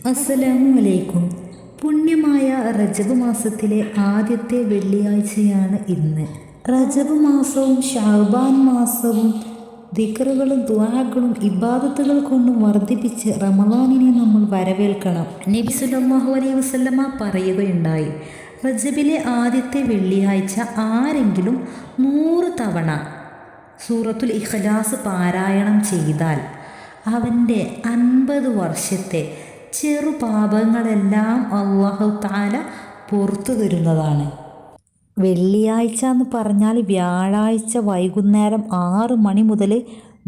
അസ്സലാമു അലൈക്കും. പുണ്യമായ റജബ് മാസത്തിലെ ആദ്യത്തെ വെള്ളിയാഴ്ചയാണ് ഇന്ന്. റജബ് മാസവും ഷഅബാൻ മാസവും ദിക്റുകളും ദുആകളും ഇബാദത്തുകൾ കൊണ്ടും വർദ്ധിപ്പിച്ച് റമളാനിനെ നമ്മൾ വരവേൽക്കണം. നബി സല്ലല്ലാഹു അലൈഹി വസല്ലമ പറയുകയുണ്ടായി, റജബിലെ ആദ്യത്തെ വെള്ളിയാഴ്ച ആരെങ്കിലും 100 തവണ സൂറത്തുൽ ഇഖ്ലാസ് പാരായണം ചെയ്താൽ അവൻ്റെ 50 വർഷത്തെ ചെറുപാപങ്ങളെല്ലാം അല്ലാഹു തആല പുറത്തു തരുന്നതാണ്. വെള്ളിയാഴ്ച എന്ന് പറഞ്ഞാൽ വ്യാഴാഴ്ച വൈകുന്നേരം 6 മണി മുതൽ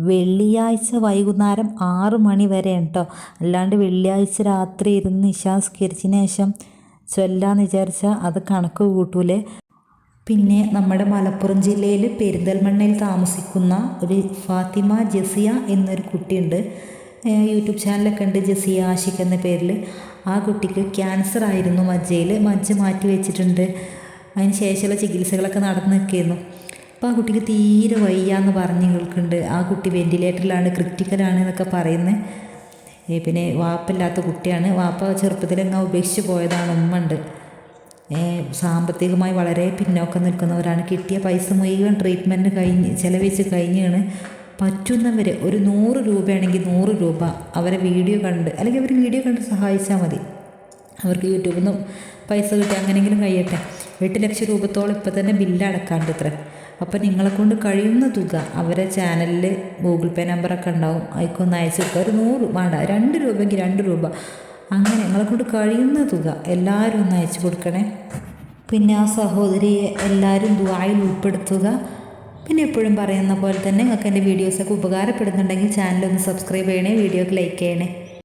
വെള്ളിയാഴ്ച വൈകുന്നേരം 6 മണി വരെ കേട്ടോ. അല്ലാണ്ട് വെള്ളിയാഴ്ച രാത്രി ഇരുന്ന് നിസ്കരിച്ചതിന് ശേഷം ചൊല്ലാന്ന് വിചാരിച്ചാൽ അത് കണക്ക് കൂട്ടൂലേ. പിന്നെ നമ്മുടെ മലപ്പുറം ജില്ലയിൽ പെരിന്തൽമണ്ണയിൽ താമസിക്കുന്ന ഒരു ഫാത്തിമ ജസിയ എന്നൊരു കുട്ടിയുണ്ട്. യൂട്യൂബ് ചാനലൊക്കെ ഉണ്ട്, ജസിയ ആഷിഖ് എന്ന പേരിൽ. ആ കുട്ടിക്ക് ക്യാൻസർ ആയിരുന്നു മജ്ജയിൽ. മജ്ജ മാറ്റി വെച്ചിട്ടുണ്ട്. അതിന് ശേഷമുള്ള ചികിത്സകളൊക്കെ നടന്നു നിൽക്കുന്നു. അപ്പോൾ ആ കുട്ടിക്ക് തീരെ വയ്യാന്ന് പറഞ്ഞ് കേൾക്കുന്നുണ്ട്. ആ കുട്ടി വെൻറ്റിലേറ്ററിലാണ്, ക്രിറ്റിക്കലാണ് എന്നൊക്കെ പറയുന്നത്. പിന്നെ വാപ്പില്ലാത്ത കുട്ടിയാണ്. വാപ്പ ചെറുപ്പത്തിലങ്ങ് ഉപേക്ഷിച്ച് പോയതാണ്. ഉമ്മ ഉണ്ട്. സാമ്പത്തികമായി വളരെ പിന്നോക്കം നിൽക്കുന്നവരാണ്. കിട്ടിയ പൈസ മുഴുവൻ ട്രീറ്റ്മെൻറ്റ് ചിലവഴിച്ച് കഴിഞ്ഞാണ്. പറ്റുന്നവർ ഒരു 100 രൂപയാണെങ്കിൽ 100 രൂപ അവരെ വീഡിയോ കണ്ട്, അല്ലെങ്കിൽ അവർ വീഡിയോ കണ്ട് സഹായിച്ചാൽ മതി. അവർക്ക് യൂട്യൂബിൽ നിന്നും പൈസ കിട്ടി അങ്ങനെയെങ്കിലും കഴിയട്ടെ. 8 ലക്ഷം രൂപത്തോളം ഇപ്പോൾ തന്നെ ബില്ല് അടക്കാണ്ട് ഇത്ര. അപ്പോൾ നിങ്ങളെക്കൊണ്ട് കഴിയുന്ന തുക അവരെ ചാനലിൽ ഗൂഗിൾ പേ നമ്പറൊക്കെ ഉണ്ടാവും, അതിക്കൊന്ന് അയച്ചു കൊടുക്കുക. ഒരു 100 വേണ്ട, 2 രൂപയെങ്കിൽ 2 രൂപ, അങ്ങനെ നിങ്ങളെക്കൊണ്ട് കഴിയുന്ന തുക എല്ലാവരും ഒന്ന് അയച്ചു കൊടുക്കണേ. പിന്നെ ആ സഹോദരിയെ എല്ലാവരും ദുആയിൽ ഉൾപ്പെടുത്തുക. പിന്നെ എപ്പോഴും പറയുന്ന പോലെ തന്നെ നിങ്ങൾക്ക് എൻ്റെ വീഡിയോസൊക്കെ ഉപകാരപ്പെടുന്നുണ്ടെങ്കിൽ ചാനലൊന്ന് സബ്സ്ക്രൈബ് ചെയ്യണേ, വീഡിയോക്ക് ലൈക്ക് ചെയ്യണേ.